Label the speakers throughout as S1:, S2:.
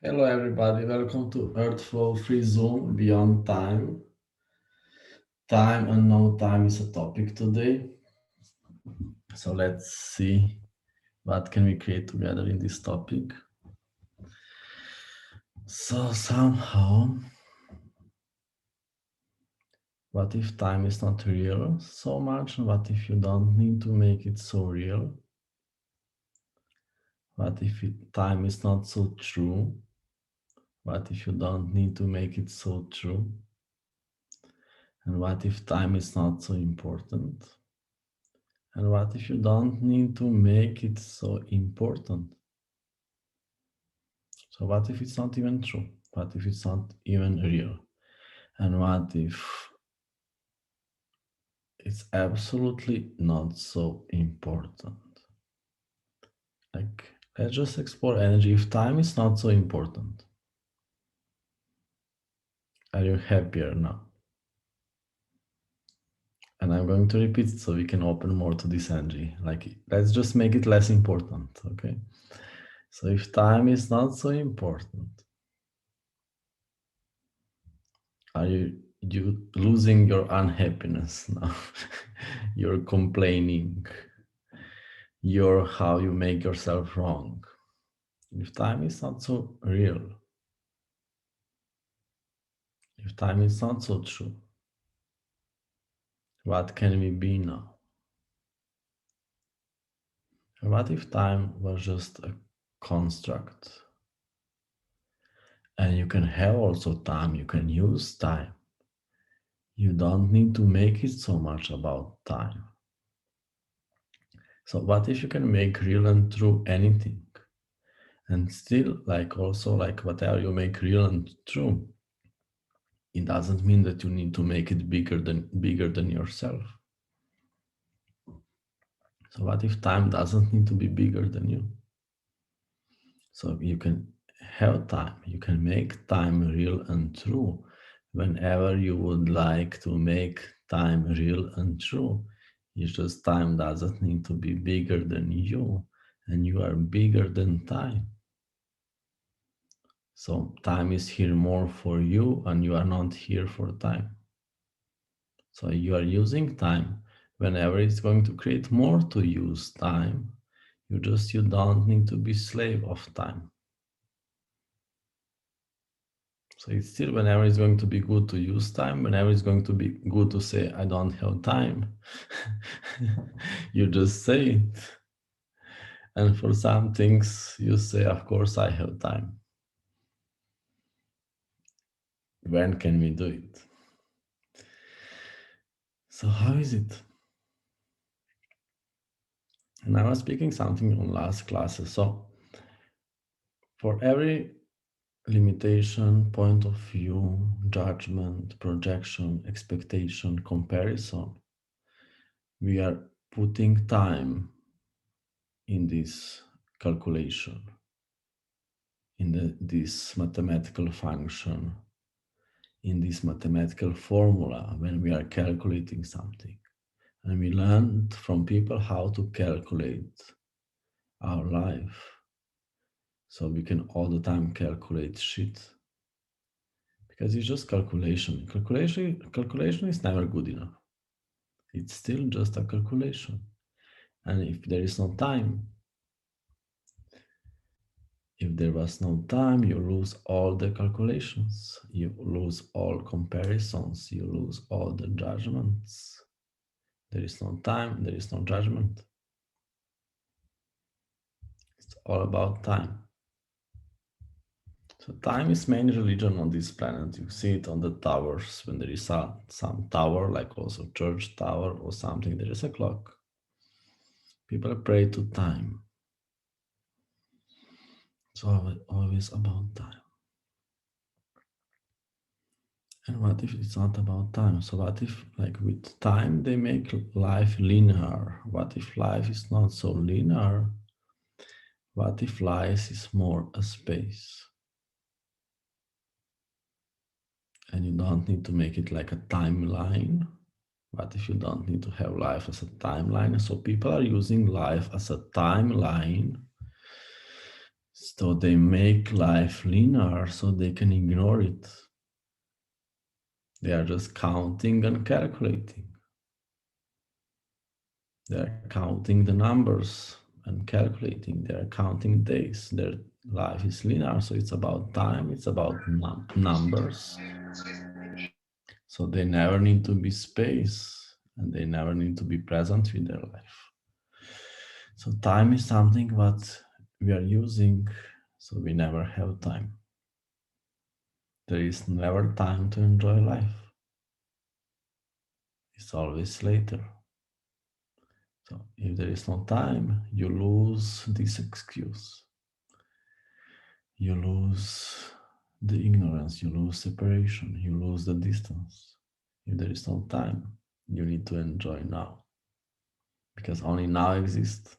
S1: Hello, everybody. Welcome to EarthFlow Free Zone Beyond Time. Time and no time is a topic today. So let's see what can we create together in this topic. So somehow, what if time is not real so much? And what if you don't need to make it so real? What if time is not so true? What if you don't need to make it so true? And what if time is not so important? And what if you don't need to make it so important? So what if it's not even true? What if it's not even real? And what if it's absolutely not so important? Like, let's just explore energy. If time is not so important, are you happier now? And I'm going to repeat it so we can open more to this energy. Like, let's just make it less important, okay? So if time is not so important, are you losing your unhappiness now? You're complaining. You're how you make yourself wrong. If time is not so real, if time is not so true, what can we be now? And what if time was just a construct? And you can have also time, you can use time. You don't need to make it so much about time. So what if you can make real and true anything? And still, like also like whatever you make real and true, it doesn't mean that you need to make it bigger than yourself. So what if time doesn't need to be bigger than you? So you can have time, you can make time real and true whenever you would like to make time real and true. It's just time doesn't need to be bigger than you, and you are bigger than time. So time is here more for you, and you are not here for time. So you are using time whenever it's going to create more to use time. You don't need to be slave of time. So it's still whenever it's going to be good to use time, whenever it's going to be good to say, I don't have time, you just say it. And for some things you say, of course I have time. When can we do it? So how is it? And I was speaking something on last classes. So for every limitation, point of view, judgment, projection, expectation, comparison, we are putting time in this calculation, in this mathematical function, in this mathematical formula when we are calculating something. And we learned from people how to calculate our life. So we can all the time calculate shit. Because it's just calculation. Calculation is never good enough. It's still just a calculation. And if there is no time, if there was no time, you lose all the calculations, you lose all comparisons, you lose all the judgments. There is no time, there is no judgment. It's all about time. So time is main religion on this planet. You see it on the towers. When there is some tower, like also church tower or something, there is a clock. People pray to time. It's always about time. And what if it's not about time? So what if, like with time, they make life linear? What if life is not so linear? What if life is more a space? And you don't need to make it like a timeline. What if you don't need to have life as a timeline? So people are using life as a timeline So they make life linear so they can ignore it. They are just counting and calculating. They're counting the numbers and calculating. They're counting days. Their life is linear, so it's about time, it's about numbers. So they never need to be space and they never need to be present with their life. So time is something what we are using, so we never have time. There is never time to enjoy life. It's always later. So if there is no time, you lose this excuse. You lose the ignorance, you lose separation, you lose the distance. If there is no time, you need to enjoy now. Because only now exists.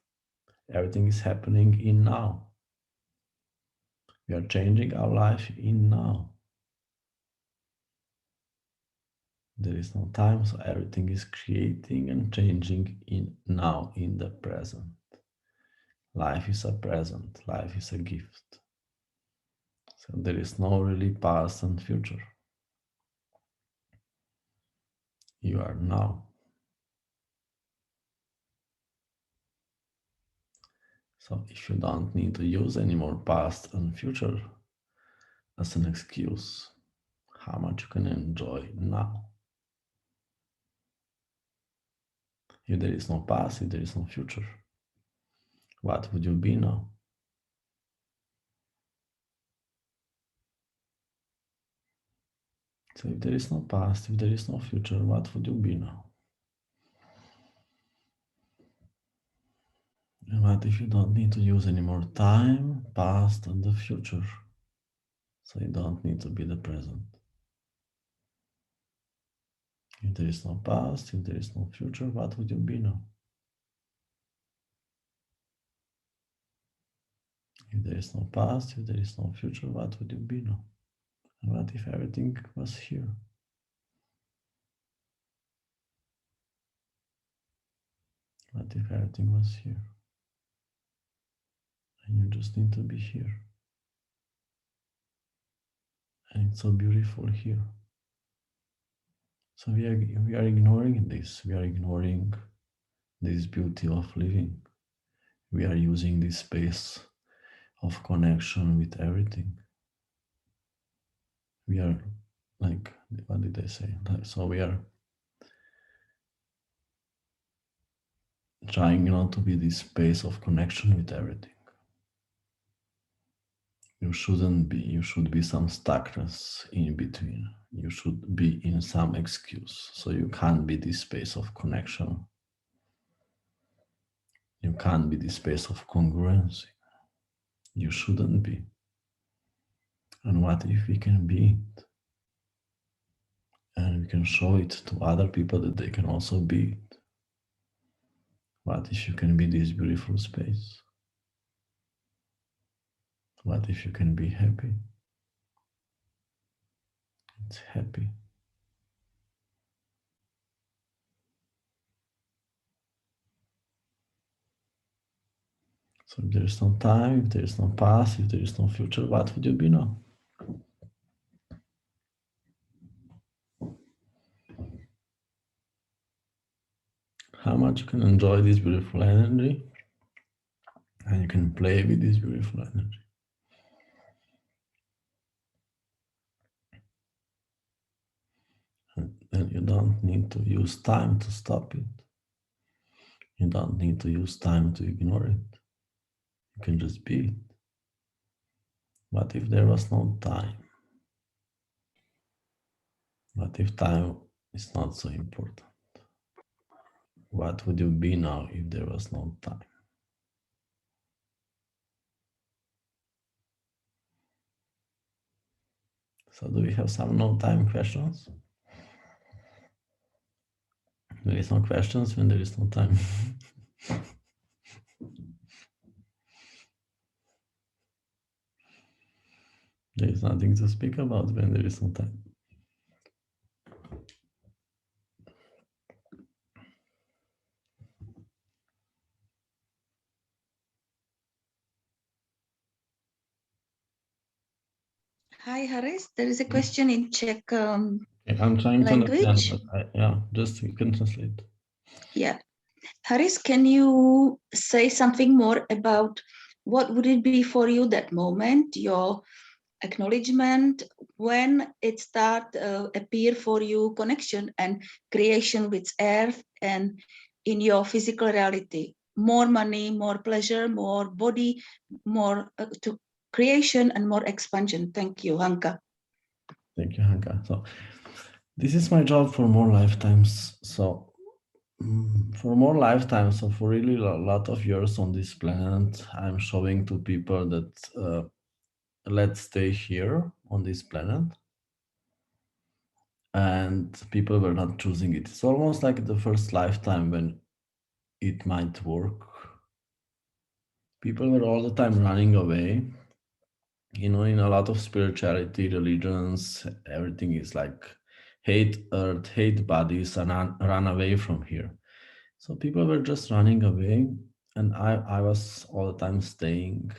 S1: Everything is happening in now. We are changing our life in now. There is no time, so everything is creating and changing in now, in the present. Life is a present, life is a gift. So there is no really past and future. You are now. So if you don't need to use any more past and future as an excuse, how much you can enjoy now. If there is no past, if there is no future, what would you be now? So if there is no past, if there is no future, what would you be now? And what if you don't need to use any more time, past, and the future? So you don't need to be the present. If there is no past, if there is no future, what would you be now? If there is no past, if there is no future, what would you be now? And what if everything was here? What if everything was here? And you just need to be here. And it's so beautiful here. So we are ignoring this. We are ignoring this beauty of living. We are using this space of connection with everything. We are like, what did I say? So we are trying not to be this space of connection with everything. You shouldn't be. You should be some stuckness in between. You should be in some excuse. So you can't be this space of connection. You can't be this space of congruency. You shouldn't be. And what if we can be it? And we can show it to other people that they can also be it. What if you can be this beautiful space? What if you can be happy? It's happy. So if there is no time, if there is no past, if there is no future, what would you be now? How much you can enjoy this beautiful energy and you can play with this beautiful energy. And you don't need to use time to stop it. You don't need to use time to ignore it. You can just be it. What if there was no time? What if time is not so important? What would you be now if there was no time? So do we have some no time questions? There is no questions when there is no time. There is nothing to speak about when there is no time.
S2: Hi, Haris. There is a question in Czech
S1: I'm trying to understand,
S2: language.
S1: but yeah, just you can translate.
S2: Yeah. Haris, can you say something more about what would it be for you that moment, your acknowledgement, when it start appear for you connection and creation with earth and in your physical reality? More money, more pleasure, more body, more to creation and more expansion. Thank you, Hanka.
S1: Thank you, Hanka. So this is my job for more lifetimes. So for more lifetimes, so for really a lot of years on this planet, I'm showing to people that let's stay here on this planet. And people were not choosing it. It's almost like the first lifetime when it might work. People were all the time running away. You know, in a lot of spirituality, religions, everything is like hate earth, hate bodies, and run away from here. So people were just running away, and I was all the time staying.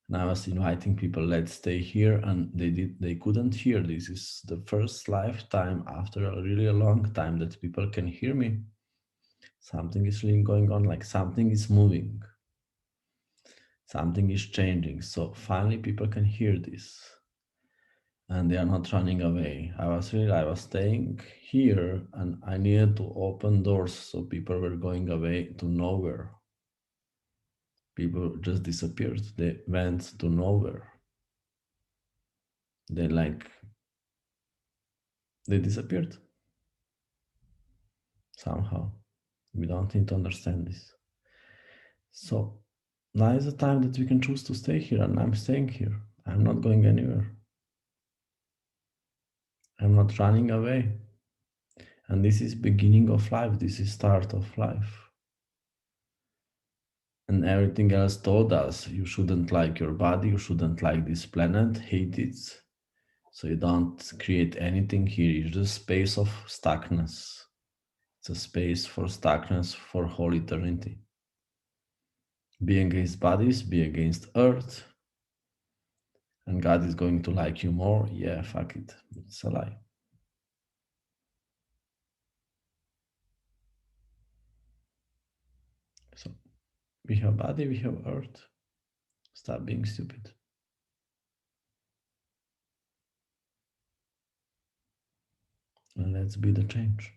S1: And I was inviting people, let's stay here, and they couldn't hear. This is the first lifetime after a really long time that people can hear me. Something is really going on, like something is moving, something is changing. So finally people can hear this and they are not running away. I was staying here and I needed to open doors so people were going away to nowhere. People just disappeared. They went to nowhere. They like they disappeared somehow. We don't need to understand this. So now is the time that we can choose to stay here, and I'm staying here. I'm not going anywhere. I'm not running away. And this is beginning of life. This is start of life. And everything else told us you shouldn't like your body, you shouldn't like this planet, hate it. So you don't create anything here. It's just space of stuckness. It's a space for stuckness for whole eternity. Be against bodies, be against earth, and God is going to like you more. Yeah, fuck it. It's a lie. So we have body, we have earth. Stop being stupid. And let's be the change.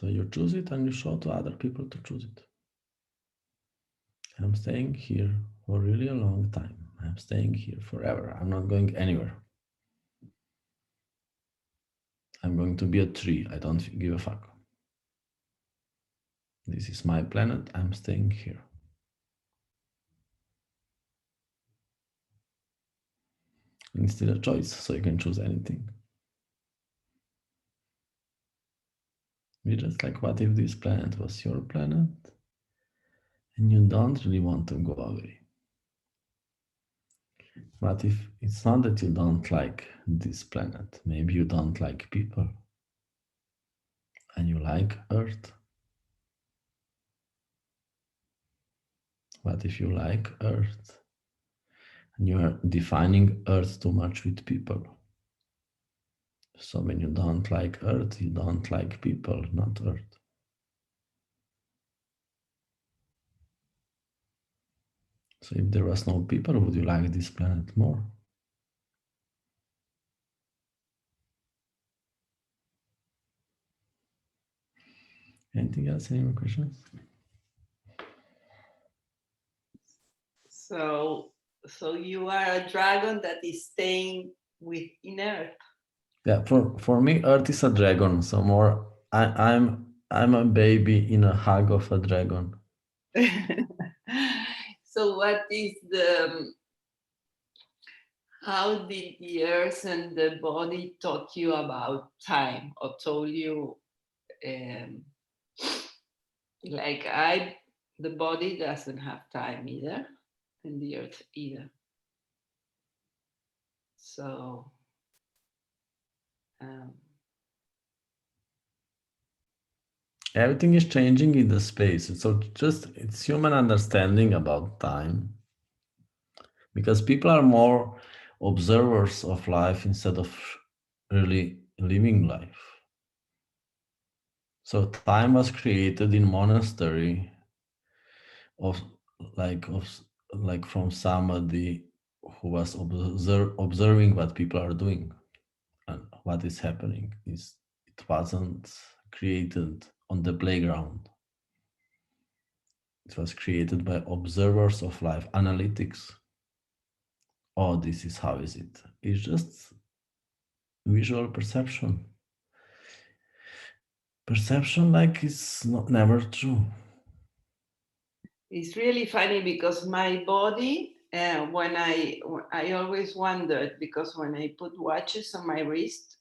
S1: So you choose it and you show to other people to choose it. I'm staying here for really a long time. I'm staying here forever. I'm not going anywhere. I'm going to be a tree. I don't give a fuck. This is my planet. I'm staying here. And it's still a choice, so you can choose anything. We just like, what if this planet was your planet and you don't really want to go away? What if it's not that you don't like this planet? Maybe you don't like people and you like Earth. What if you like Earth and you are defining Earth too much with people? So when you don't like Earth, you don't like people, not Earth. So if there was no people, would you like this planet more? Anything else? Any more questions?
S3: So you are a dragon that is staying within Earth.
S1: Yeah, for me, Earth is a dragon. So more, I'm a baby in a hug of a dragon.
S3: So what is the how did the earth and the body taught you about time or told you like the body doesn't have time either and the earth either, so
S1: Everything is changing in the space. So just it's human understanding about time. Because people are more observers of life instead of really living life. So time was created in monastery of from somebody who was observing what people are doing and what is happening. It wasn't created on the playground. It was created by observers of life, analytics. Oh, this is how is it? It's just visual perception. Perception like is never true.
S3: It's really funny because my body, when I always wondered, because when I put watches on my wrist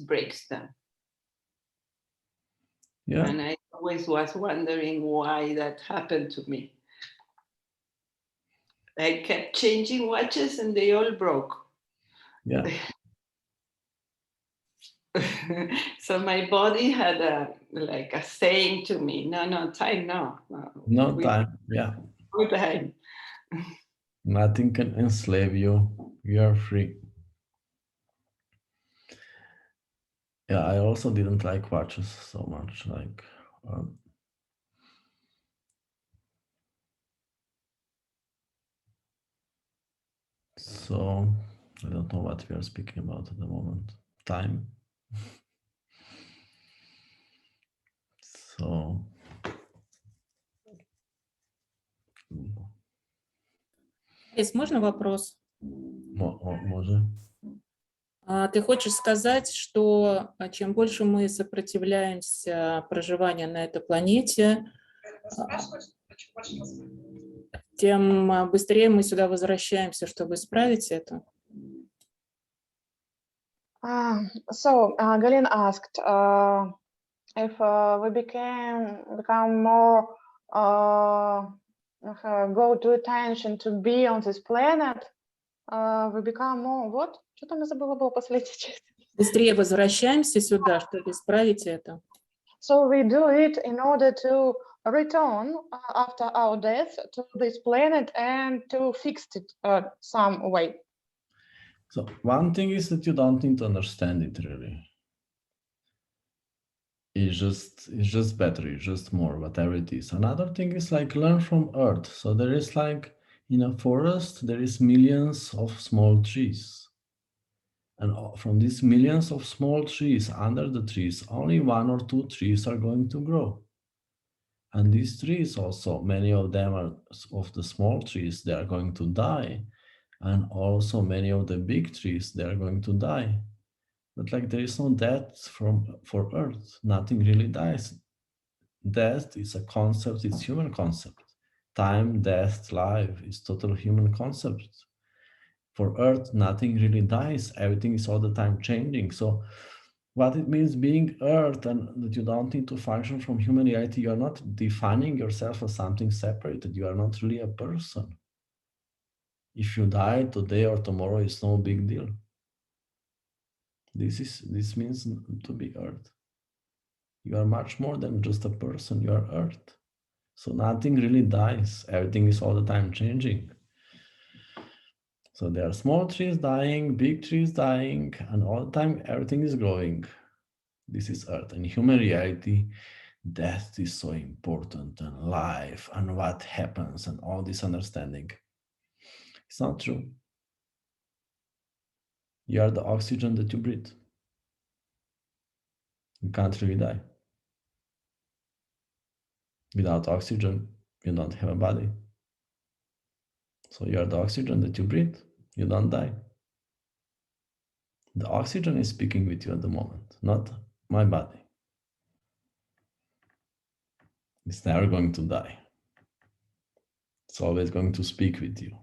S3: breaks them.
S1: Yeah.
S3: And I always was wondering why that happened to me. I kept changing watches and they all broke.
S1: Yeah.
S3: So my body had a saying to me, no, time, no.
S1: No time. Yeah.
S3: No time.
S1: Nothing can enslave you. You are free. Yeah, I also didn't like watches so much. So I don't know what we are speaking about at the moment. Time. So.
S4: Есть, можно вопрос?
S1: Może.
S4: Ты хочешь сказать, что чем больше мы сопротивляемся проживанию на этой планете, тем быстрее мы сюда возвращаемся, чтобы исправить это?
S5: So Galin asked if we become more go to attention to be on this planet, we become more what? Что там я забыла было последняя часть?
S4: Быстрее возвращаемся сюда, чтобы исправить это.
S5: So we do it in order to return after our death to this planet and to fix it some way.
S1: So one thing is that you don't need to understand it really. It's just better, it's just more, whatever it is. Another thing is learn from Earth. So there is in a forest, there is millions of small trees. And from these millions of small trees, under the trees, only 1 or 2 trees are going to grow. And these trees also, many of them are of the small trees, they are going to die. And also many of the big trees, they are going to die. But there is no death for Earth. Nothing really dies. Death is a concept, it's human concept. Time, death, life is total human concept. For Earth, nothing really dies. Everything is all the time changing. So what it means being Earth and that you don't need to function from human reality, you are not defining yourself as something separated. You are not really a person. If you die today or tomorrow, it's no big deal. This means to be Earth. You are much more than just a person, you are Earth. So nothing really dies. Everything is all the time changing. So there are small trees dying, big trees dying, and all the time everything is growing. This is Earth. In human reality, death is so important, and life, and what happens, and all this understanding. It's not true. You are the oxygen that you breathe. You can't really die. Without oxygen, you don't have a body. So you are the oxygen that you breathe. You don't die. The oxygen is speaking with you at the moment, not my body. It's never going to die. It's always going to speak with you.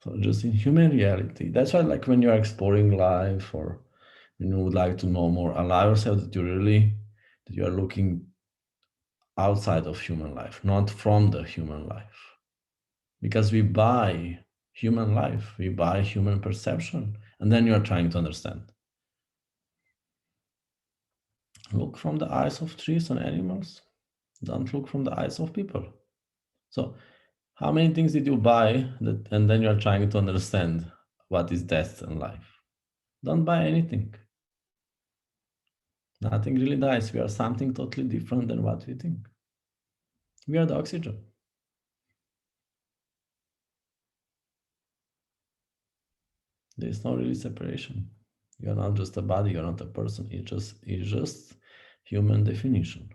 S1: So just in human reality, that's why when you're exploring life or when you would like to know more, allow yourself that you are looking outside of human life, not from the human life. Because we buy human life, we buy human perception, and then you are trying to understand. Look from the eyes of trees and animals. Don't look from the eyes of people. So how many things did you buy that, and then you're trying to understand what is death and life? Don't buy anything. Nothing really dies. We are something totally different than what we think. We are the oxygen. There is no really separation. You are not just a body, you're not a person. It's just human definition.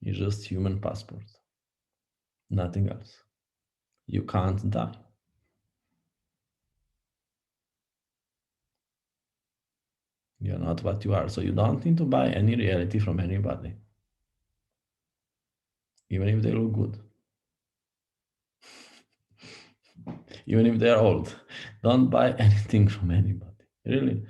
S1: It's just human passport. Nothing else. You can't die. You're not what you are. So you don't need to buy any reality from anybody. Even if they look good. Even if they're old. Don't buy anything from anybody. Really.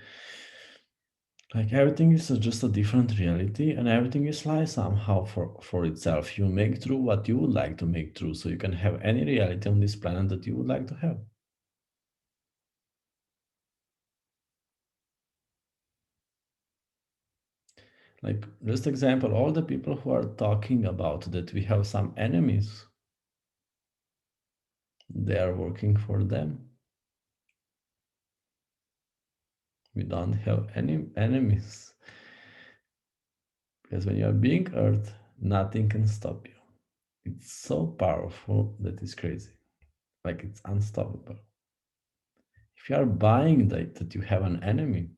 S1: Like everything is just a different reality and everything is lie somehow for itself. You make true what you would like to make true, so you can have any reality on this planet that you would like to have. Like just example, all the people who are talking about that we have some enemies, they are working for them. We don't have any enemies. Because when you are being Earth, nothing can stop you. It's so powerful that it's crazy. Like it's unstoppable. If you are buying that you have an enemy,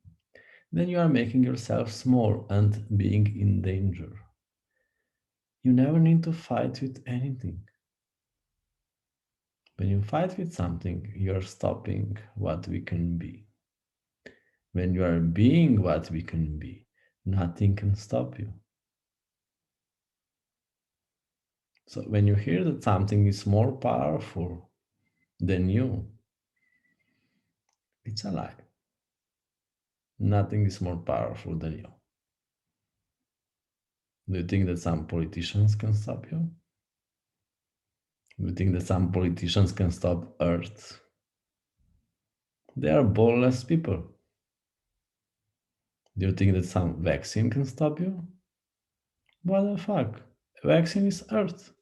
S1: then you are making yourself small and being in danger. You never need to fight with anything. When you fight with something, you're stopping what we can be. When you are being what we can be, nothing can stop you. So when you hear that something is more powerful than you, it's a lie. Nothing is more powerful than you. Do you think that some politicians can stop you? Do you think that some politicians can stop Earth? They are ballless people. Do you think that some vaccine can stop you? What the fuck? A vaccine is Earth.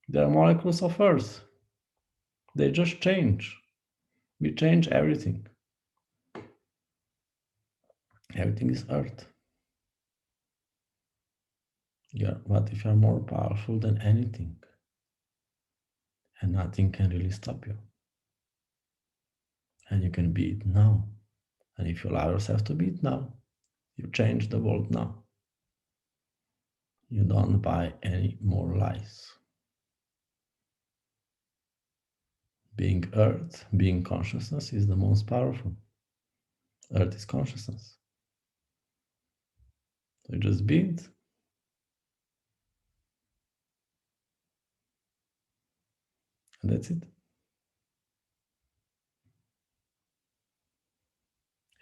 S1: They are molecules of Earth. They just change. We change everything. Everything is Earth. Yeah, what if you're more powerful than anything? And nothing can really stop you. And you can be it now. And if you allow yourself to be it now, you change the world now. You don't buy any more lies. Being Earth, being consciousness is the most powerful. Earth is consciousness. So you just be it. And that's it.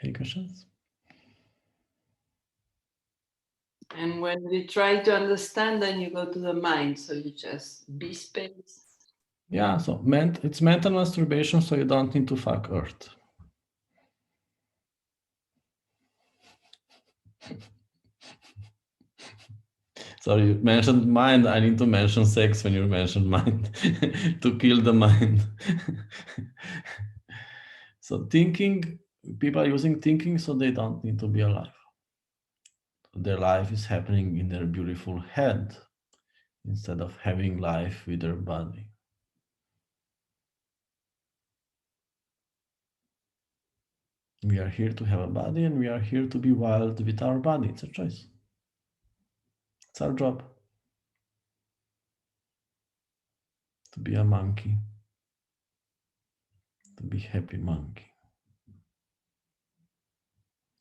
S1: Any questions?
S3: And when you try to understand, then you go to the mind. So you just be space.
S1: Yeah, so it's mental masturbation, so you don't need to fuck Earth. So you mentioned mind, I need to mention sex when you mentioned mind, to kill the mind. So thinking, people are using thinking so they don't need to be alive. Their life is happening in their beautiful head instead of having life with their body. We are here to have a body and we are here to be wild with our body. It's a choice. It's our job. To be a monkey. To be happy monkey.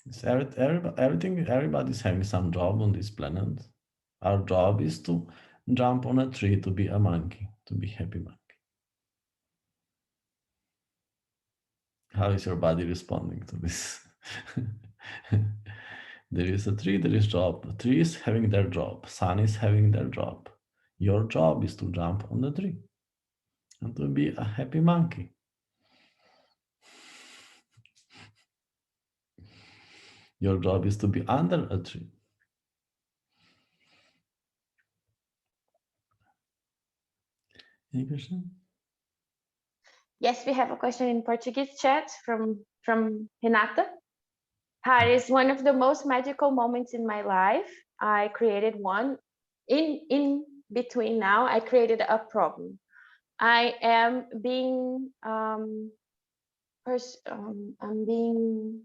S1: It's everybody's having some job on this planet. Our job is to jump on a tree to be a monkey, to be happy monkey. How is your body responding to this? There is a tree, there is job. The tree is having their job. Sun is having their job. Your job is to jump on the tree and to be a happy monkey. Your job is to be under a tree. Any question?
S6: Yes, we have a question in Portuguese chat from Renata. Hi, is one of the most magical moments in my life. I created one. In between now, I created a problem. I am being I'm being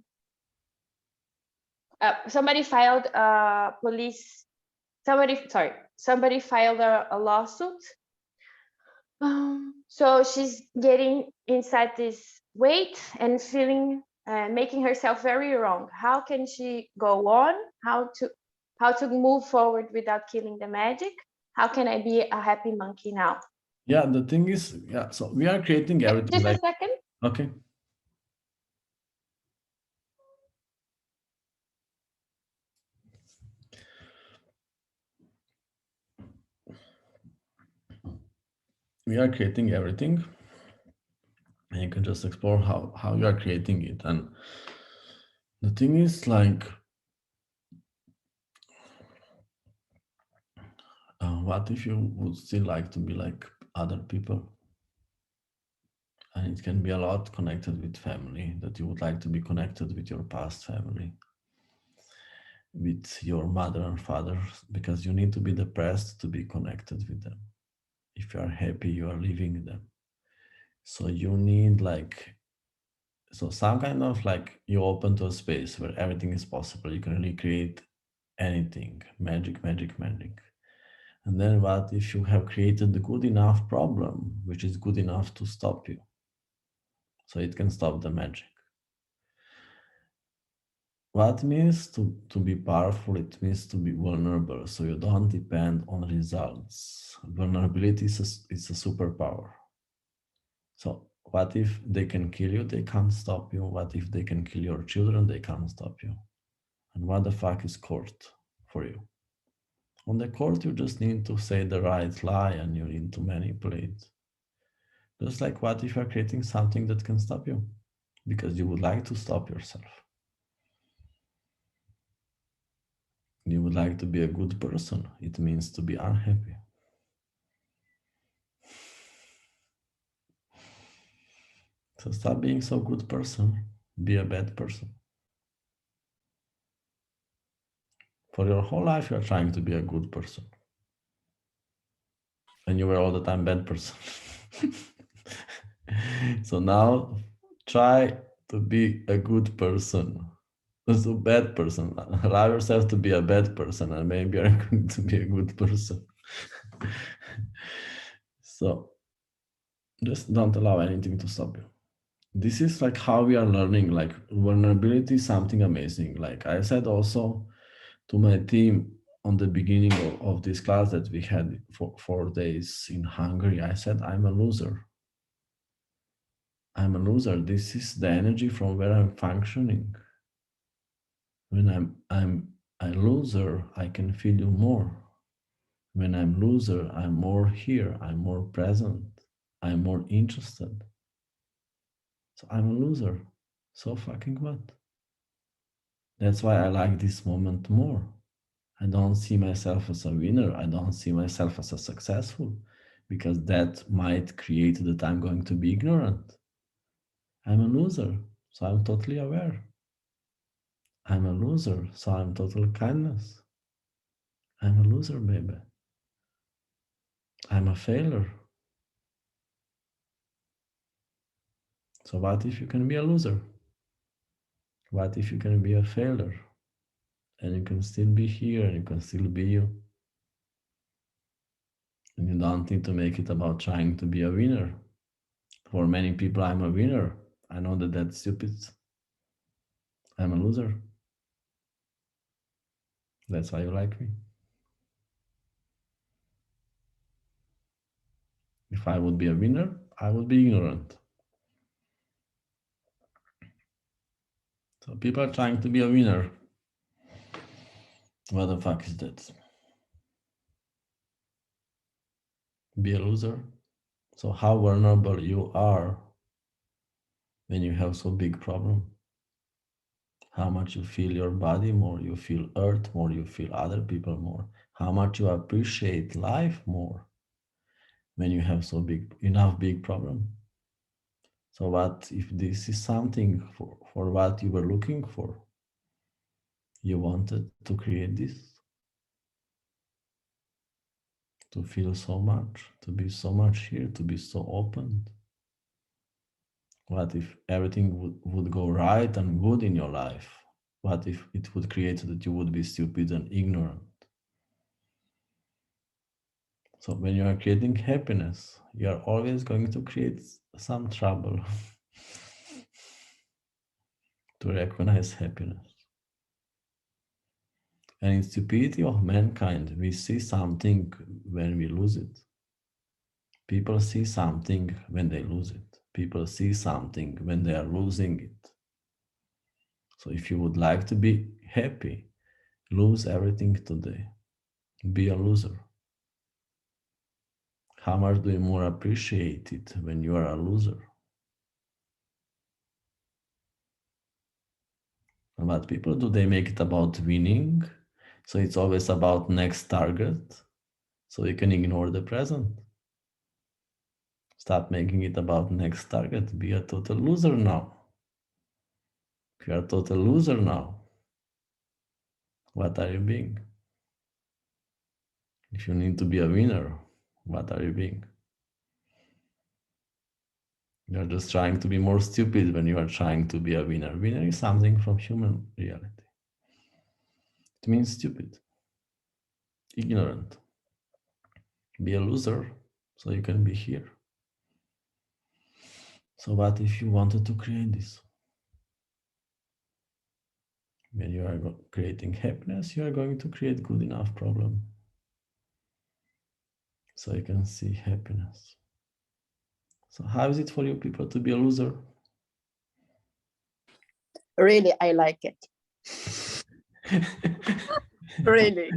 S6: somebody filed a police. Somebody filed a lawsuit. So she's getting inside this weight and feeling, making herself very wrong. How can she go on? How to move forward without killing the magic? How can I be a happy monkey now?
S1: Yeah, the thing is, yeah, so we are creating everything.
S6: Just
S1: Like,
S6: a second.
S1: okay. We are creating everything, and you can just explore how you are creating it. And the thing is, like, what if you would still like to be like other people? And it can be a lot connected with family, that you would like to be connected with your past family, with your mother and father, because you need to be depressed to be connected with them. If you are happy, you are living them. So you need like, so some kind of like, you open to a space where everything is possible. You can really create anything, magic. And then what if you have created the good enough problem, which is good enough to stop you? So it can stop the magic. What means to be powerful? It means to be vulnerable, so you don't depend on results. Vulnerability is a superpower. So what if they can kill you? They can't stop you. What if they can kill your children? They can't stop you. And what the fuck is court for you? On the court, you just need to say the right lie and you need to manipulate. Just like, what if you're creating something that can stop you? Because you would like to stop yourself. You would like to be a good person. It means to be unhappy. So stop being so good person. Be a bad person. For your whole life, you are trying to be a good person. And you were all the time bad person. So now try to be a good person. As a bad person. Allow yourself to be a bad person and maybe you're going to be a good person. So just don't allow anything to stop you. This is like how we are learning, like vulnerability is something amazing. Like I said also to my team on the beginning of this class that we had for 4 days in Hungary, I said, I'm a loser. I'm a loser. This is the energy from where I'm functioning. When I'm a loser, I can feel you more. When I'm loser, I'm more here. I'm more present. I'm more interested. So I'm a loser. So fucking what? That's why I like this moment more. I don't see myself as a winner. I don't see myself as a successful, because that might create that I'm going to be ignorant. I'm a loser, so I'm totally aware. I'm a loser, so I'm total kindness. I'm a loser, baby. I'm a failure. So what if you can be a loser? What if you can be a failure? And you can still be here and you can still be you. And you don't need to make it about trying to be a winner. For many people, I'm a winner. I know that that's stupid. I'm a loser. That's why you like me. If I would be a winner, I would be ignorant. So people are trying to be a winner. What the fuck is that? Be a loser? So how vulnerable you are when you have so big problem? How much you feel your body more, you feel earth more, you feel other people more. How much you appreciate life more. when you have enough big problem? So what if this is something for what you were looking for? You wanted to create this, to feel so much, to be so much here, to be so open. What if everything would go right and good in your life? What if it would create that you would be stupid and ignorant? So when you are creating happiness, you are always going to create some trouble to recognize happiness. And in stupidity of mankind, we see something when we lose it. People see something when they lose it. People see something when they are losing it. So if you would like to be happy, lose everything today. Be a loser. How much do you more appreciate it when you are a loser? And what people do, they make it about winning. So it's always about next target. So you can ignore the present. Stop making it about next target. Be a total loser now. If you are a total loser now, what are you being? If you need to be a winner, what are you being? You're just trying to be more stupid when you are trying to be a winner. Winner is something from human reality. It means stupid, ignorant. Be a loser so you can be here. So what if you wanted to create this? When you are creating happiness, you are going to create good enough problem. So you can see happiness. So how is it for you people to be a loser?
S7: Really, I like it. Really.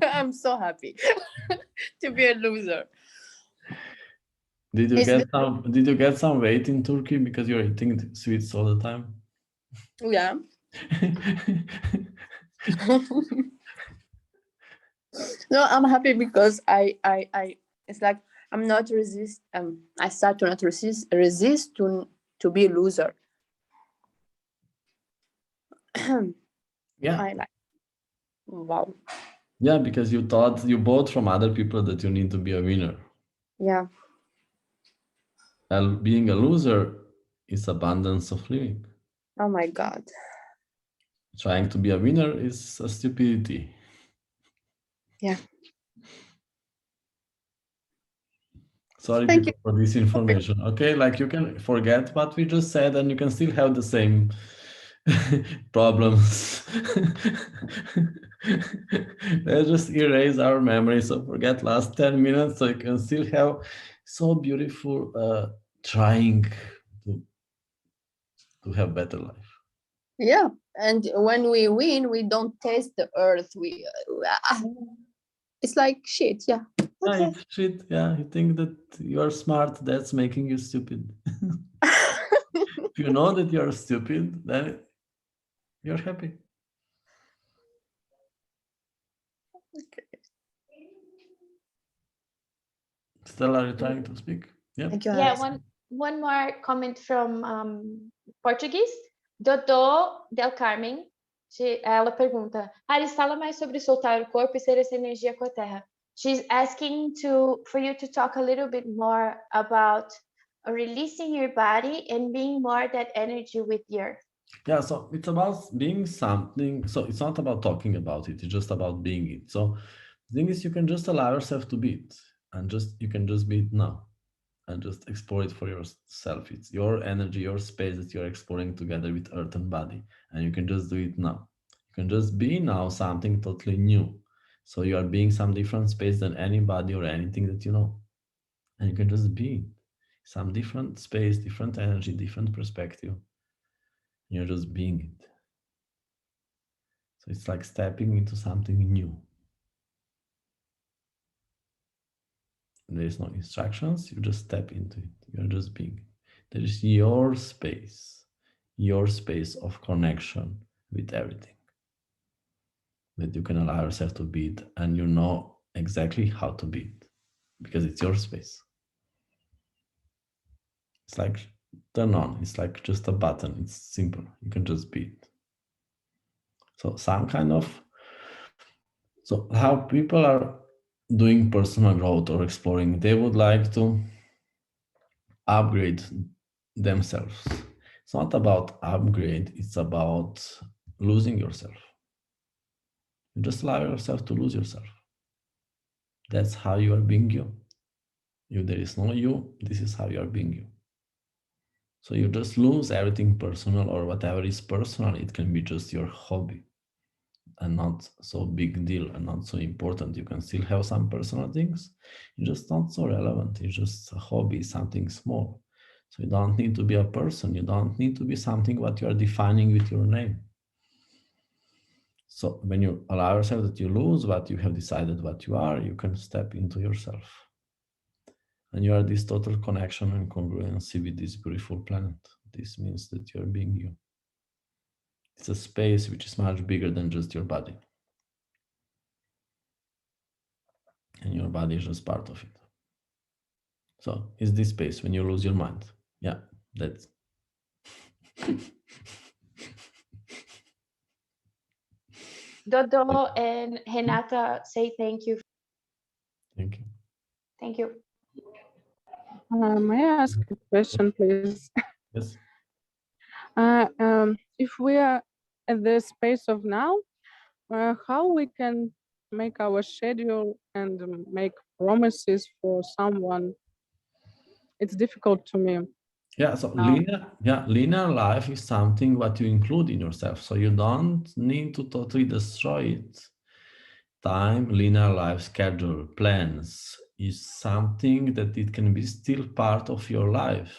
S7: I'm so happy to be a loser.
S1: Did you get some weight in Turkey because you're eating sweets all the time?
S7: Yeah. No, I'm happy because I it's like I'm not resist. I start to not resist to be a loser.
S1: Yeah.
S7: I like. Wow.
S1: Yeah, because you bought from other people that you need to be a winner.
S7: Yeah.
S1: And being a loser is abundance of living.
S7: Oh my God.
S1: Trying to be a winner is a stupidity.
S7: Yeah.
S1: Sorry
S7: Thank
S1: people for this information. Okay, like you can forget what we just said and you can still have the same problems. Let's just erase our memory. So forget last 10 minutes so you can still have so beautiful trying to have better life.
S7: Yeah, and when we win, we don't taste the earth. It's like shit. Yeah. Okay.
S1: Yeah, it's shit. Yeah, you think that you're smart. That's making you stupid. If you know that you're stupid, then you're happy.
S7: Okay.
S1: Stella, are you trying to speak? Yeah.
S7: Thank you.
S6: Yeah,
S7: Alice.
S6: one more comment from Português. Dodô Del Carmen, ela pergunta: Haris, fala mais sobre soltar o corpo e ser essa energia com a Terra. She's asking for you to talk a little bit more about releasing your body and being more that energy with the earth.
S1: Yeah, so it's about being something. So it's not about talking about it, it's just about being it. So the thing is, you can just allow yourself to be it, and you can just be it now and just explore it for yourself. It's your energy, your space that you're exploring together with earth and body, and you can just do it now. You can just be now something totally new. So you are being some different space than anybody or anything that you know, and you can just be some different space, different energy, different perspective. You're just being it. So it's like stepping into something new. There is no instructions, you just step into it. You're just being. There is your space of connection with everything that you can allow yourself to be it, and you know exactly how to be it. because it's your space. It's like turn on. It's like just a button. It's simple. You can just be it. So some kind of, so how people are doing personal growth or exploring, they would like to upgrade themselves. It's not about upgrade, it's about losing yourself. You just allow yourself to lose yourself. That's how you are being you. If there is no you, this is how you are being you. So you just lose everything personal, or whatever is personal, it can be just your hobby and not so big deal and not so important. You can still have some personal things, it's just not so relevant. It's just a hobby, something small. So you don't need to be a person. You don't need to be something what you are defining with your name. So when you allow yourself that you lose what you have decided what you are, you can step into yourself. And you are this total connection and congruency with this beautiful planet. This means that you are being you. It's a space which is much bigger than just your body. And your body is just part of it. So it's this space when you lose your mind. Yeah, that's.
S6: Dodo and Renata say thank you.
S1: Thank you.
S6: Thank you.
S8: May I ask a question, please?
S1: Yes.
S8: If we are at the space of now, how we can make our schedule and make promises for someone? It's difficult to me.
S1: Yeah, so linear life is something what you include in yourself. So you don't need to totally destroy it. Time, linear life, schedule, plans is something that it can be still part of your life.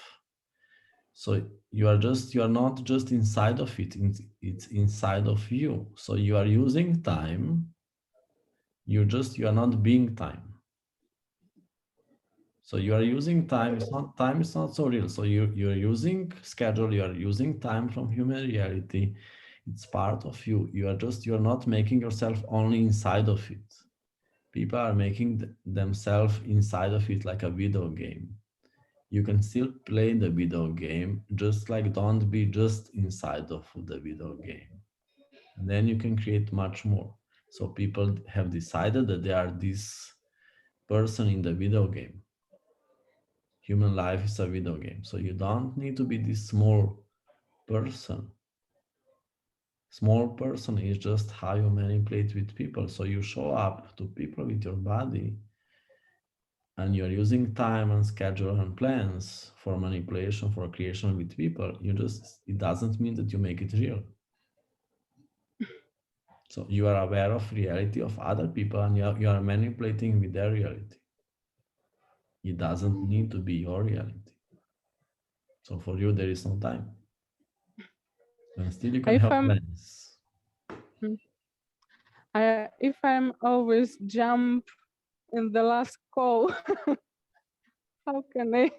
S1: So you are not just inside of it, it's inside of you. So you are using time, you are not being time. So you are using time, time is not so real. So you're using schedule, you are using time from human reality. It's part of you. You're not making yourself only inside of it. People are making themselves inside of it like a video game. You can still play the video game, just like don't be just inside of the video game. And then you can create much more. So people have decided that they are this person in the video game. Human life is a video game. So you don't need to be this small person. Small person is just how you manipulate with people. So you show up to people with your body, and you're using time and schedule and plans for manipulation, for creation with people. It doesn't mean that you make it real. So you are aware of reality of other people, and you are manipulating with their reality. It doesn't need to be your reality. So for you, there is no time. And still you can have plans.
S8: If I'm always jump in the last call, how can I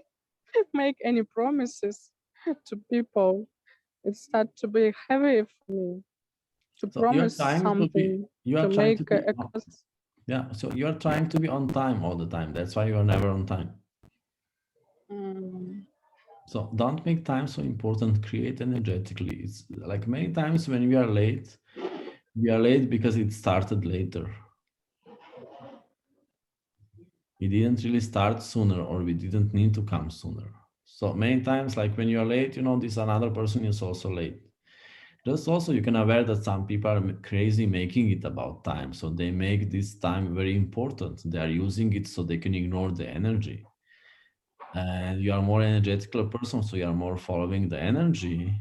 S8: make any promises to people? It starts to be heavy for me to promise something.
S1: Yeah, so you are trying to be on time all the time. That's why you are never on time. So don't make time so important. Create energetically. It's like many times when we are late because it started later. We didn't really start sooner, or we didn't need to come sooner. So many times, like when you are late, this another person is also late. Just also you can aware that some people are crazy making it about time. So they make this time very important. They are using it so they can ignore the energy. And you are more energetical person, so you are more following the energy.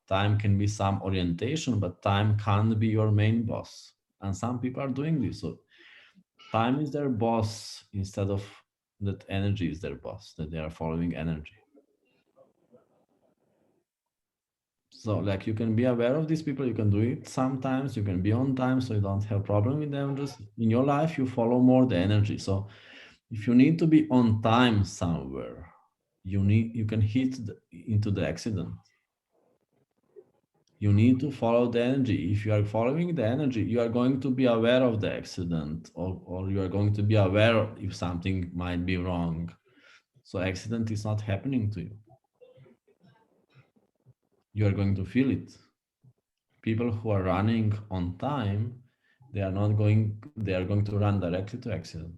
S1: Time can be some orientation, but time can't be your main boss. And some people are doing this. So time is their boss instead of that energy is their boss, that they are following energy. So like you can be aware of these people, you can do it sometimes, you can be on time, so you don't have problem with them. Just in your life, you follow more the energy. So if you need to be on time somewhere, you can hit into the accident. You need to follow the energy. If you are following the energy, you are going to be aware of the accident, or you are going to be aware if something might be wrong. So accident is not happening to you. You are going to feel it. People who are running on time, they are going to run directly to accident.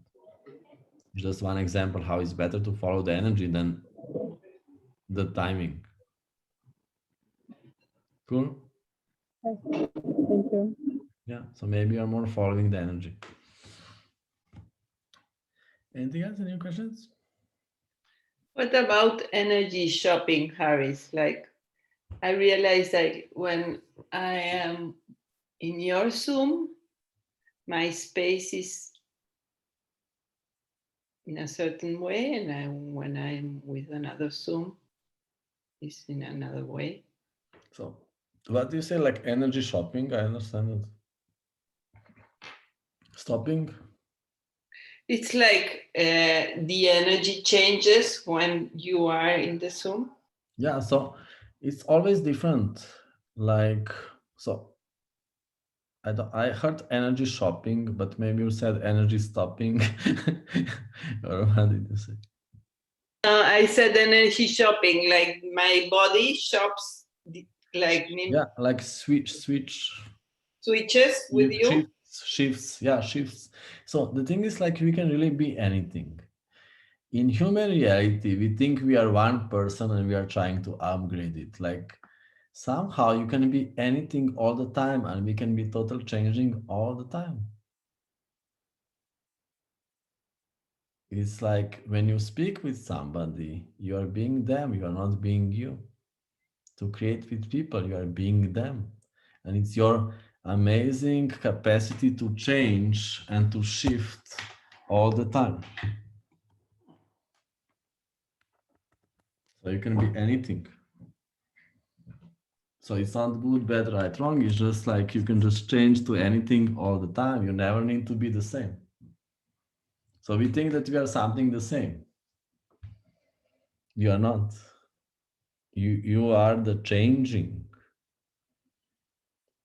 S1: Just one example how it's better to follow the energy than the timing. Cool?
S8: Thank you.
S1: Yeah, so maybe you're more following the energy. Anything else? Any questions?
S3: What about energy shopping, Harris? Like, I realize that when I am in your Zoom, my space is in a certain way, and when I'm with another Zoom, it's in another way.
S1: So what do you say, like energy shopping? I understand it. Stopping?
S3: It's like the energy changes when you are in the Zoom.
S1: Yeah, so it's always different. Like, so I heard energy shopping, but maybe you said energy stopping. Or what did you say?
S3: I said energy shopping, like my body shops, like
S1: Yeah, like switches
S3: with you.
S1: shifts. So the thing is, like, we can really be anything. In human reality, we think we are one person and we are trying to upgrade it. Like, somehow you can be anything all the time, and we can be total changing all the time. It's like when you speak with somebody, you are being them, you are not being you. To create with people, you are being them. And it's your amazing capacity to change and to shift all the time. So you can be anything. So it's not good, bad, right, wrong. It's just like you can just change to anything all the time. You never need to be the same. So we think that we are something the same. You are not. You are the changing.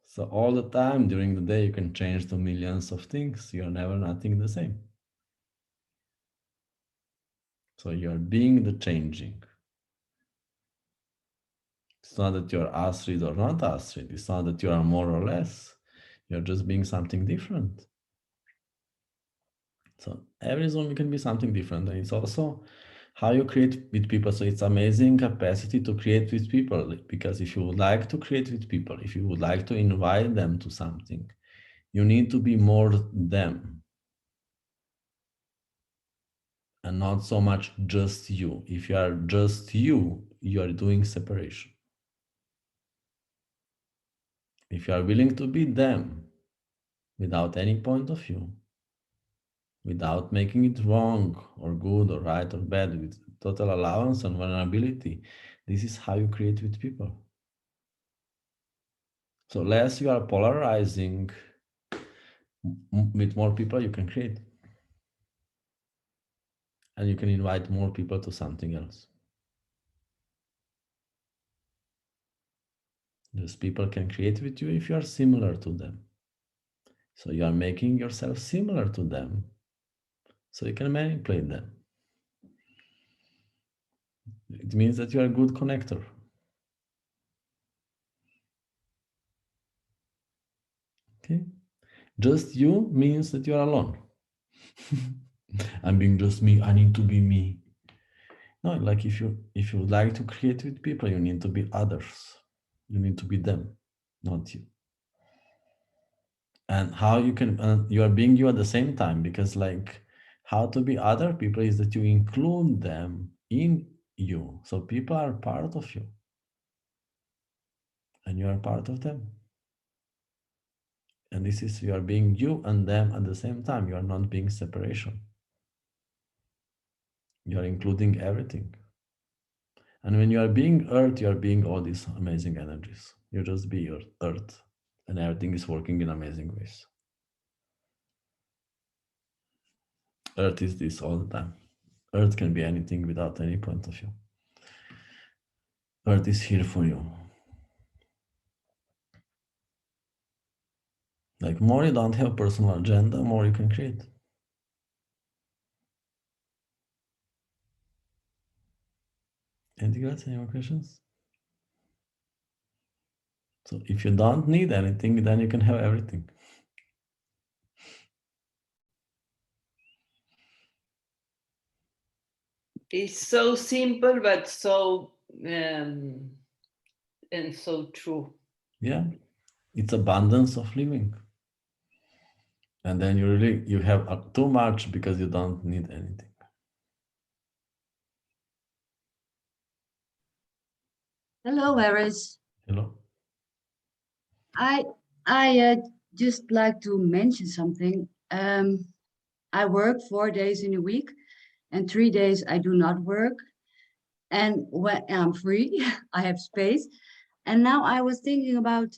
S1: So all the time during the day, you can change to millions of things. You're never nothing the same. So you're being the changing. It's not that you're Astrid or not Astrid. It's not that you are more or less. You're just being something different. So every Zoom can be something different. And it's also how you create with people. So it's amazing capacity to create with people. Because if you would like to create with people, if you would like to invite them to something, you need to be more them. And not so much just you. If you are just you, you are doing separation. If you are willing to be them without any point of view, without making it wrong or good or right or bad, with total allowance and vulnerability, this is how you create with people. So less you are polarizing, with more people you can create. And you can invite more people to something else. Those people can create with you if you are similar to them. So you are making yourself similar to them, so you can manipulate them. It means that you are a good connector. Okay? Just you means that you are alone. I'm being just me, I need to be me. No, like if you would like to create with people, you need to be others. You need to be them, not you. And how you can, you are being you at the same time, because like how to be other people is that you include them in you. So people are part of you. And you are part of them. And this is, you are being you and them at the same time. You are not being separation. You are including everything. And when you are being earth, you are being all these amazing energies. You just be earth. And everything is working in amazing ways. Earth is this all the time. Earth can be anything without any point of view. Earth is here for you. Like more you don't have a personal agenda, more you can create. Anything else? Any more questions? So if you don't need anything, then you can have everything.
S3: It's so simple, but so and so true.
S1: Yeah, it's abundance of living. And then you have too much because you don't need anything.
S9: Hello, Harris.
S1: Hello.
S9: I just like to mention something. I work 4 days in a week, and 3 days I do not work. And when I'm free, I have space. And now I was thinking about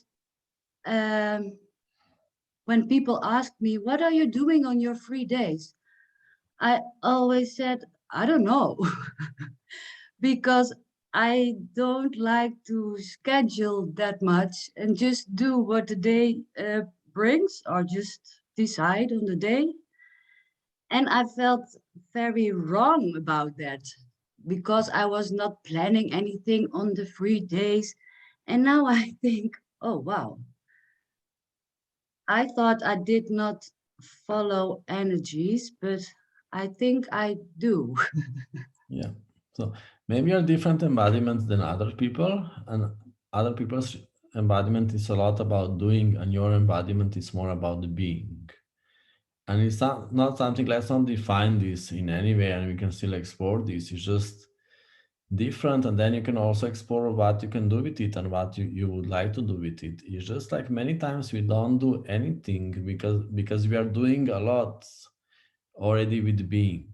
S9: when people ask me, "What are you doing on your free days?" I always said, "I don't know," because I don't like to schedule that much and just do what the day brings or just decide on the day. And I felt very wrong about that because I was not planning anything on the free days. And now I think, oh, wow, I thought I did not follow energies, but I think I do.
S1: Yeah. So maybe you're different embodiments than other people, and other people's embodiment is a lot about doing, and your embodiment is more about the being. And it's not something, let's not define this in any way, and we can still explore this. It's just different, and then you can also explore what you can do with it and what you would like to do with it. It's just like many times we don't do anything because we are doing a lot already with being.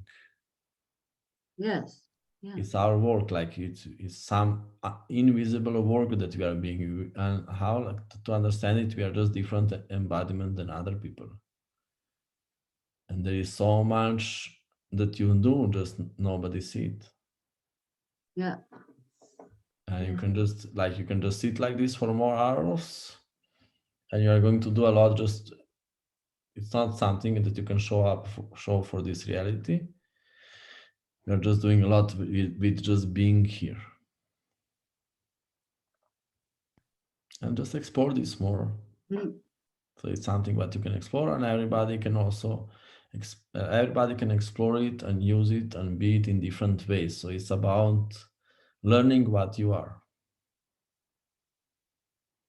S9: Yes. Yeah.
S1: It's our work, like it's some invisible work that we are being, and how to understand it, we are just different embodiment than other people. And there is so much that you do, just nobody see it.
S9: Yeah.
S1: And you can just sit like this for more hours, and you are going to do a lot. Just it's not something that you can show for this reality. You're just doing a lot with just being here. And just explore this more.
S9: Mm.
S1: So it's something that you can explore, and everybody can also everybody can explore it and use it and be it in different ways. So it's about learning what you are.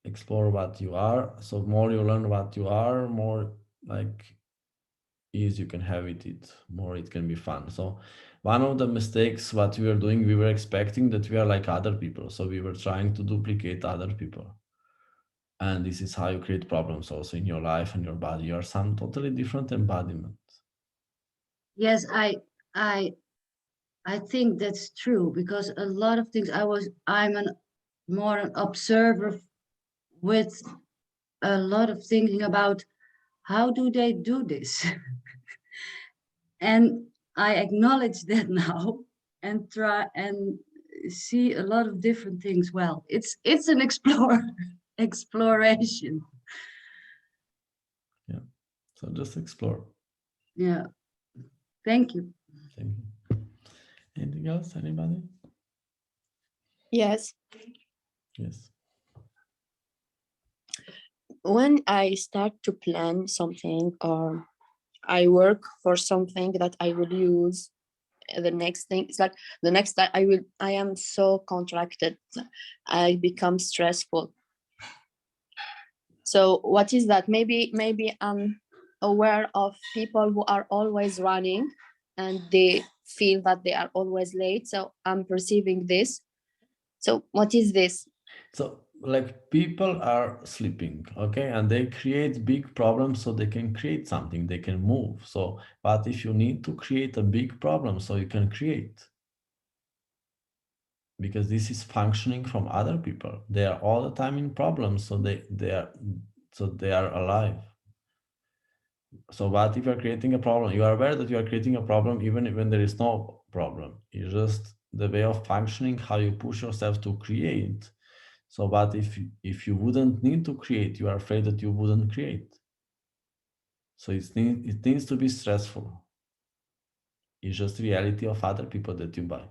S1: Explore what you are. So more you learn what you are, more like ease you can have it, more it can be fun. So one of the mistakes what we were doing, we were expecting that we are like other people. So we were trying to duplicate other people. And this is how you create problems also in your life and your body. You are some totally different embodiment.
S9: Yes, I think that's true because a lot of things I'm more an observer with a lot of thinking about how do they do this? And I acknowledge that now and try and see a lot of different things. Well, it's an exploration.
S1: Yeah. So just explore.
S9: Yeah. Thank you.
S1: Thank you. Anything else? Anybody?
S7: Yes.
S1: Yes.
S7: When I start to plan something or I work for something that I will use the next thing, it's like the next time I am so contracted, I become stressful. So what is that? Maybe I'm aware of people who are always running and they feel that they are always late. So I'm perceiving this. So what is this?
S1: So like people are sleeping, okay, and they create big problems so they can create something, they can move. So, but if you need to create a big problem so you can create, because this is functioning from other people. They are all the time in problems, so they are alive. So what if you're creating a problem? You are aware that you are creating a problem even when there is no problem. It's just the way of functioning, how you push yourself to create. So but if you wouldn't need to create, you are afraid that you wouldn't create. So it needs to be stressful. It's just reality of other people that you buy.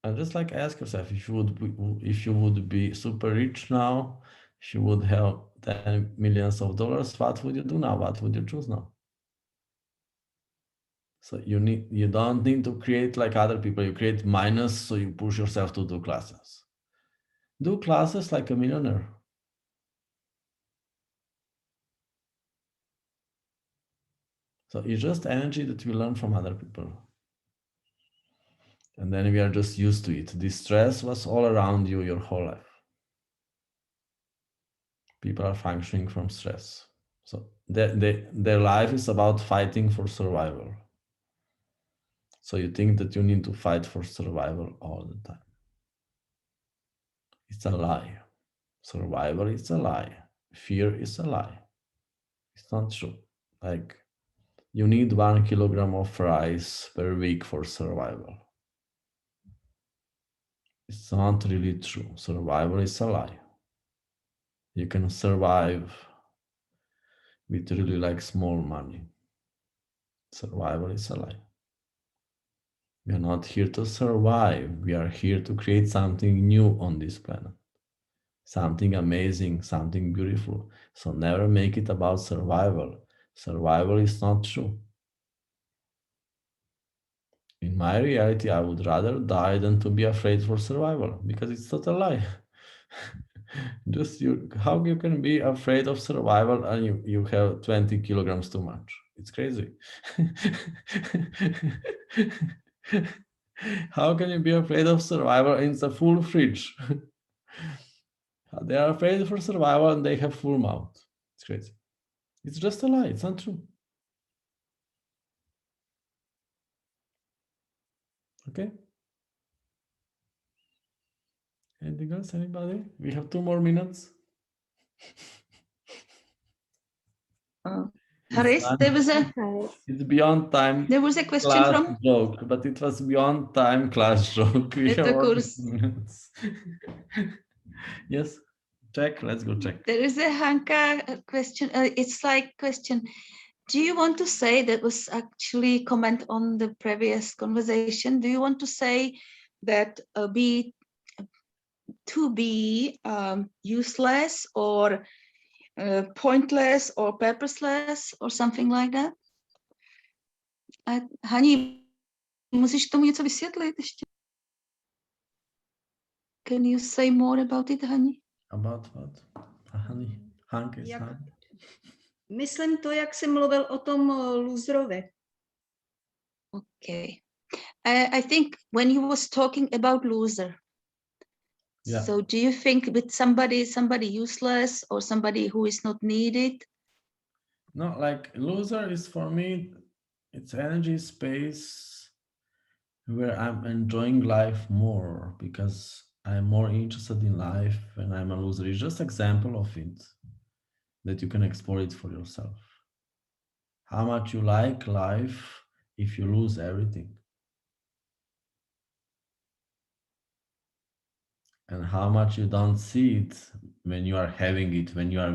S1: And just like ask yourself, if you would be super rich now, if you would have 10 millions of dollars, what would you do now? What would you choose now? So you don't need to create like other people. You create minus, so you push yourself to do classes. Do classes like a millionaire. So it's just energy that we learn from other people. And then we are just used to it. This stress was all around you your whole life. People are functioning from stress. So their life is about fighting for survival. So you think that you need to fight for survival all the time. It's a lie. Survival is a lie. Fear is a lie. It's not true. Like, you need 1 kilogram of rice per week for survival. It's not really true. Survival is a lie. You can survive with really like small money. Survival is a lie. We are not here to survive. We are here to create something new on this planet. Something amazing, something beautiful. So never make it about survival. Survival is not true. In my reality, I would rather die than to be afraid for survival, because it's not a lie. Just how you can be afraid of survival and you have 20 kilograms too much? It's crazy. How can you be afraid of survival and it's a full fridge? They are afraid for survival and they have full mouth. It's crazy. It's just a lie. It's not true. Okay. Anything else? Anybody? We have 2 more minutes.
S2: Haris,
S1: It's beyond time.
S2: There was a question
S1: class
S2: from
S1: joke, but it was beyond time class joke. We have only 2 minutes. Yes, check. Let's go check.
S2: There is a Hanka question. It's like question. Do you want to say, that was actually comment on the previous conversation. Do you want to say that be useless or pointless or purposeless or something like that? Hani, musíš tomu něco vysvětlit ještě? Can you say more about it, Hani?
S1: About what? Hani, Hanka is fine.
S9: Myslím to, jak jsi mluvil o tom loserovi.
S2: Okay. I think when he was talking about loser.
S1: Yeah.
S2: So do you think with somebody useless or somebody who is not needed?
S1: No, like loser is for me, it's energy space where I'm enjoying life more because I'm more interested in life when I'm a loser. It's just example of it that you can explore it for yourself. How much you like life if you lose everything. And how much you don't see it when you are having it, when you are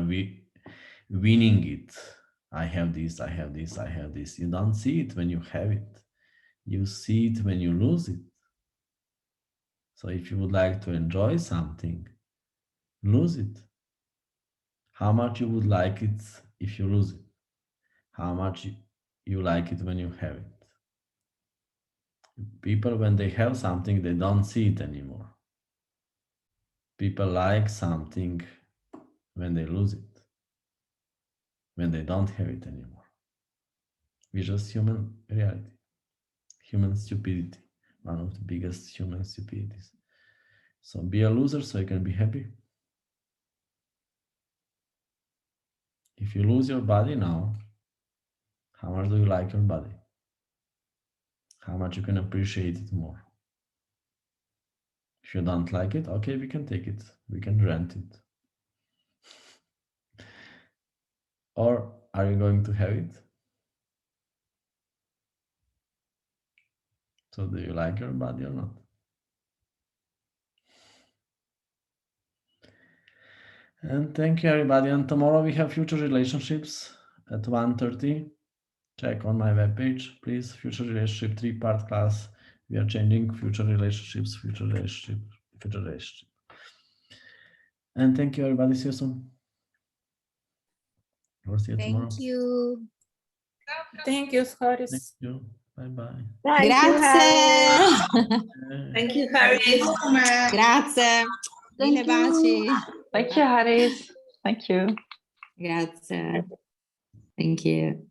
S1: winning it. I have this, I have this, I have this. You don't see it when you have it. You see it when you lose it. So if you would like to enjoy something, lose it. How much you would like it if you lose it? How much you like it when you have it? People, when they have something, they don't see it anymore. People like something when they lose it, when they don't have it anymore. It's just human reality, human stupidity, one of the biggest human stupidities. So be a loser so you can be happy. If you lose your body now, how much do you like your body? How much you can appreciate it more? If you don't like it, okay, we can take it. We can rent it. Or are you going to have it? So do you like your body or not? And thank you, everybody. And tomorrow we have future relationships at 1:30. Check on my webpage, please. Future relationship 3-part class. We are changing future relationships, future relationship. And thank you, everybody. See you soon. Or see you tomorrow.
S10: Thank you.
S4: Thank you,
S1: Thank
S4: Haris.
S1: you. Bye-bye.
S6: Thank you, Harry.
S3: Thank you, Harry.
S10: Grazie. Mille baci.
S11: Thank you, Haris. Thank you.
S10: Grazie. Thank you.